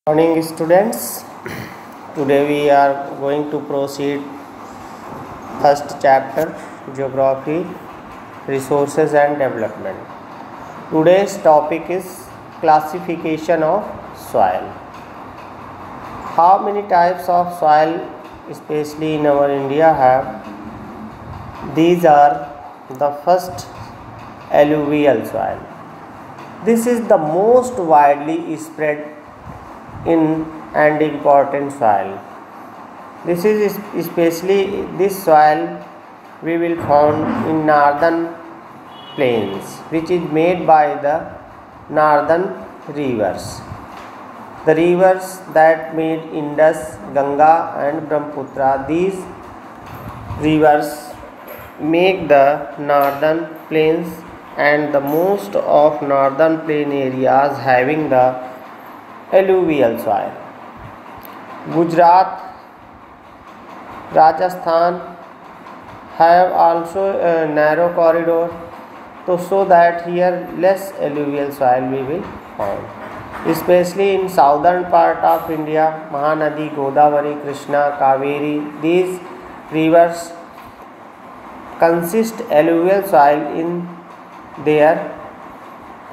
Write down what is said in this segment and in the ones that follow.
Morning students. Today we are going to proceed first chapter, geography, resources and development. Today's topic is classification of soil. How many types of soil especially in our India have? These are the first, alluvial soil. This is the most widely spread in and important soil. This is especially this soil we will find in northern plains, which is made by the northern rivers. The rivers that made Indus, Ganga and Brahmaputra. These rivers make the northern plains, and the most of northern plain areas having the alluvial soil. Gujarat, Rajasthan have also a narrow corridor, so that here less alluvial soil we will find. Especially in southern part of India, Mahanadi, Godavari, Krishna, Kaveri, these rivers consist alluvial soil in their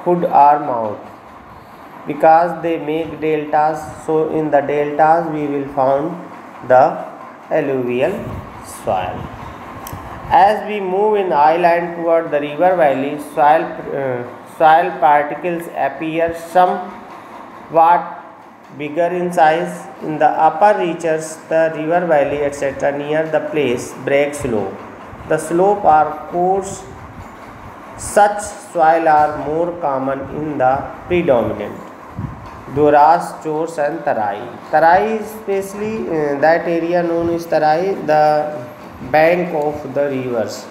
hood or mouth, because they make deltas. So in the deltas we will find the alluvial soil. As we move in island toward the river valley, soil particles appear somewhat bigger in size. In the upper reaches, the river valley etc. near the place break slope. The slope are coarse. Such soil are more common in the predominant Doras, Chors and Tarai. Tarai is especially that area known as Tarai, the bank of the rivers.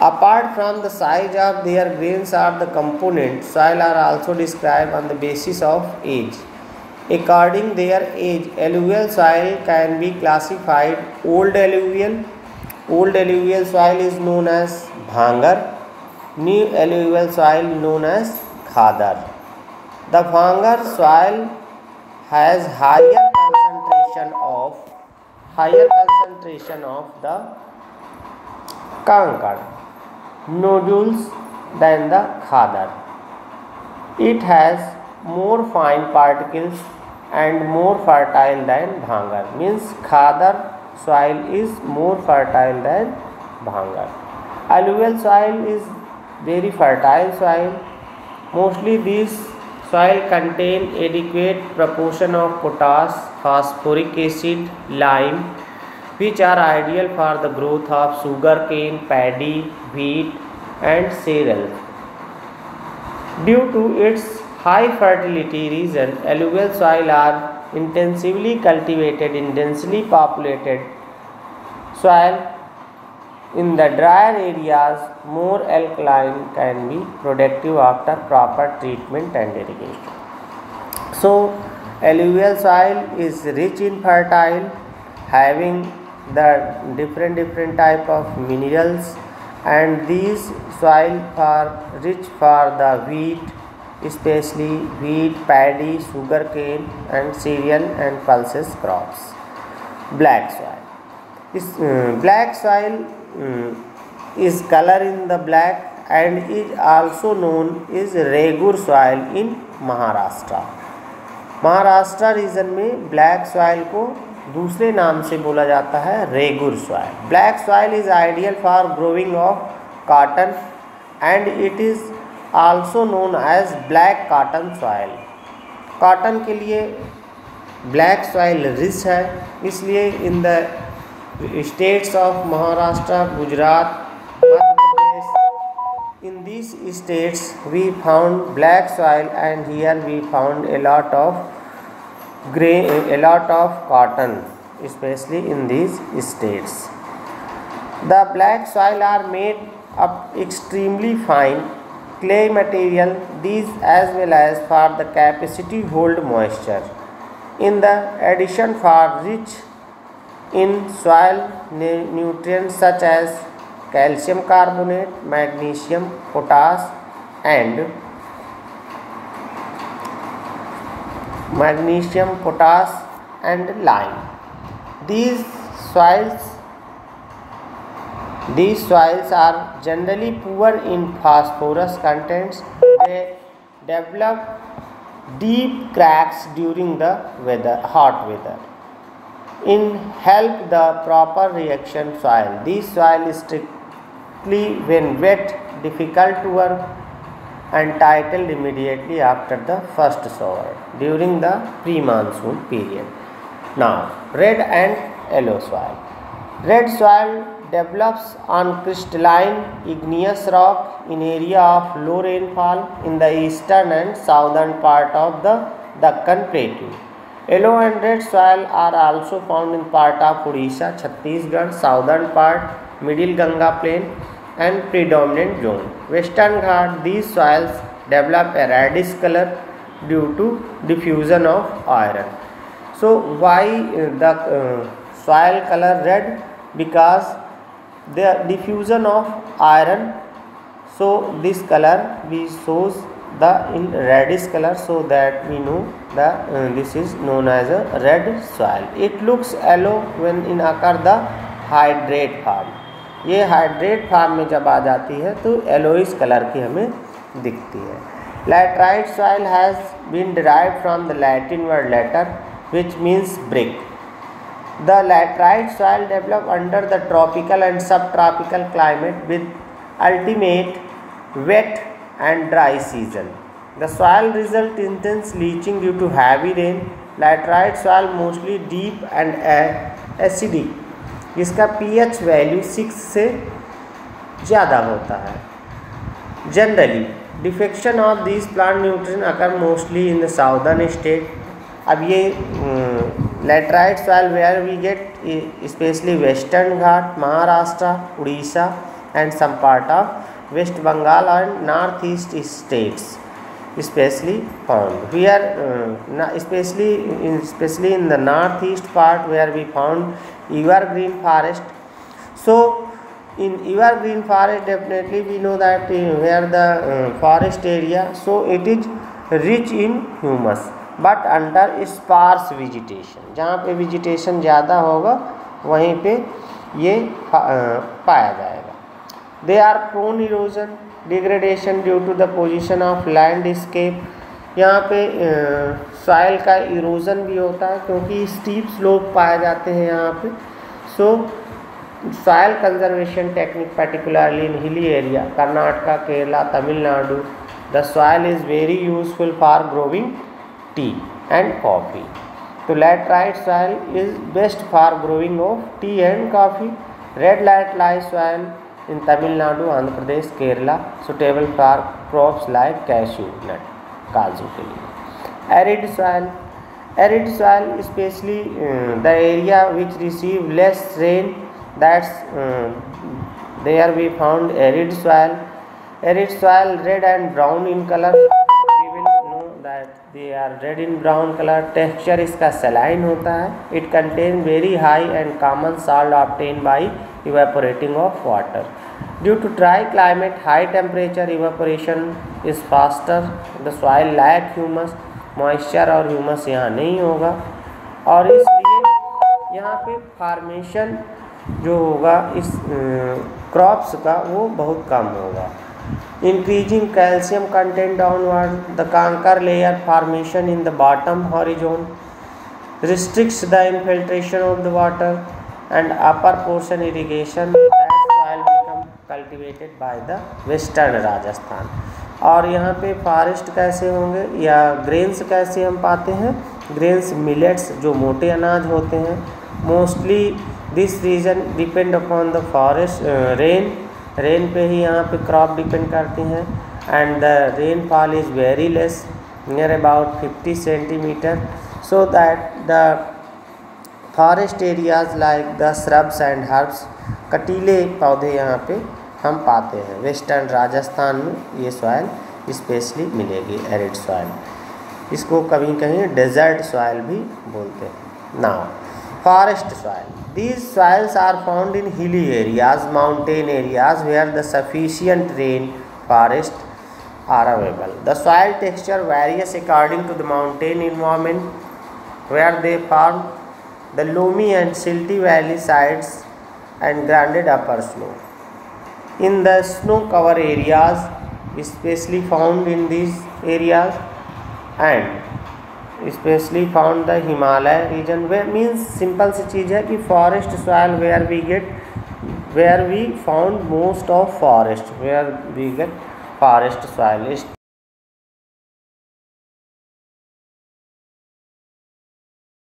Apart from the size of their grains or the components, soil are also described on the basis of age. According their age, alluvial soil can be classified old alluvial. Old alluvial soil is known as Bhangar. New alluvial soil known as Khadar. The Bhangar soil has higher concentration of the Kankad nodules than the Khadar. It has more fine particles and more fertile than Bhangar. Means Khadar soil is more fertile than Bhangar. Alluvial soil is very fertile soil. Mostly these soil contain adequate proportion of potash, phosphoric acid, lime, which are ideal for the growth of sugarcane, paddy, wheat and cereals. Due to its high fertility reason, alluvial soil are intensively cultivated in densely populated soil. In the drier areas, more alkaline can be productive after proper treatment and irrigation. So, alluvial soil is rich in fertile, having the different type of minerals, and these soil are rich for the wheat, especially wheat, paddy, sugarcane and cereal and pulses crops. Black soil. Black soil is color in the black and is also known as Regur soil in Maharashtra. Maharashtra region में black soil को दूसरे नाम से बोला जाता है regur soil. Black soil is ideal for growing of cotton and it is also known as black cotton soil. Cotton के लिए ब्लैक सॉइल रिच है, इसलिए in the states of Maharashtra, Gujarat, Madhya Pradesh, in these states we found black soil, and here we found a lot of cotton, especially in these states. The black soil are made up extremely fine clay material, these as well as for the capacity hold moisture. In the addition for rich in soil nutrients such as calcium carbonate, magnesium, potash and magnesium, potash and lime. These soils are generally poor in phosphorus contents. They develop deep cracks during the hot weather. In help the proper reaction soil. These soil is strictly when wet, difficult to work and titled immediately after the first shower during the pre-monsoon period. Now, red and yellow soil. Red soil develops on crystalline igneous rock in area of low rainfall in the eastern and southern part of the Deccan Plateau. Yellow and red soil are also found in part of Odisha, Chhattisgarh, southern part, middle Ganga plain and predominant zone. Western Ghat, these soils develop a reddish color due to diffusion of iron. So why the soil color red? Because the diffusion of iron, so this color we shows the in reddish color, so that we know the this is known as a red soil. It looks yellow when in occur the hydrate form. ये hydrate form में जब आ जाती है तो yellowish colour की हमें दिखती है. Laterite soil has been derived from the Latin word later which means brick. The laterite soil develop under the tropical and subtropical climate with alternate wet and dry season. The soil result intense leaching due to heavy rain. Laterite soil mostly deep and acidic. इसका pH value 6 से ज़्यादा होता है. Generally, defection of these plant nutrients occur mostly in the southern state. अब ये laterite soil where we get especially western Ghat, Maharashtra, Odisha and some part of West Bengal and northeast states especially found. We are especially in the northeast part where we found evergreen forest. So in evergreen forest definitely we know that where the forest area, so it is rich in humus but under sparse vegetation. जहाँ पे vegetation ज़्यादा होगा वहीं पे ये पाया जाएगा. They are prone erosion degradation due to the position of landscape. यहाँ पे सॉइल का इरोजन भी होता है क्योंकि स्टीप स्लोप पाए जाते हैं यहाँ पे. सो soil conservation technique particularly in hilly area Karnataka, Kerala, Tamil Nadu, the soil is very useful for growing tea and coffee. So laterite soil is best for growing of tea and coffee. Red laterite soil in Tamil Nadu, Andhra Pradesh, Kerala suitable for crops like cashew nut, kaju के लिए. Arid soil especially the area which receive less rain, that's there we found arid soil. Arid soil red and brown in color. They are red in brown color. Texture इसका saline होता है. It contains very high and common salt obtained by evaporating of water. Due to dry climate, high temperature, evaporation is faster. The soil lack humus. Moisture और humus यहाँ नहीं होगा और इसलिए यहाँ पे formation जो होगा इस crops का वो बहुत कम होगा. Increasing calcium content downward, the conker layer formation in the bottom horizon restricts the infiltration of the water and upper portion irrigation. That soil become cultivated by the western Rajasthan. और यहाँ पे forest कैसे होंगे या grains कैसे हम पाते हैं? ग्रेन्स मिलेट्स जो मोटे अनाज होते हैं. Mostly this region depend upon the forest rain पे ही यहाँ पे क्रॉप डिपेंड करती हैं. And the rainfall is very less, near about 50 centimetre. So that the forest areas like the shrubs and herbs, कटीले पौधे यहाँ पे हम पाते हैं. वेस्टर्न राजस्थान में ये सॉइल स्पेशली मिलेगी, एरिड सॉइल. इसको कभी कहीं डेजर्ट सॉइल भी बोलते हैं. Now forest soil. These soils are found in hilly areas, mountain areas where the sufficient rain forest are available. The soil texture varies according to the mountain environment where they found the loamy and silty valley sides and granite upper snow. In the snow cover areas, especially found in these areas, and especially found the Himalaya region, where means simple सी चीज़ है कि forest soil where we found most of forest, where we get forest soil.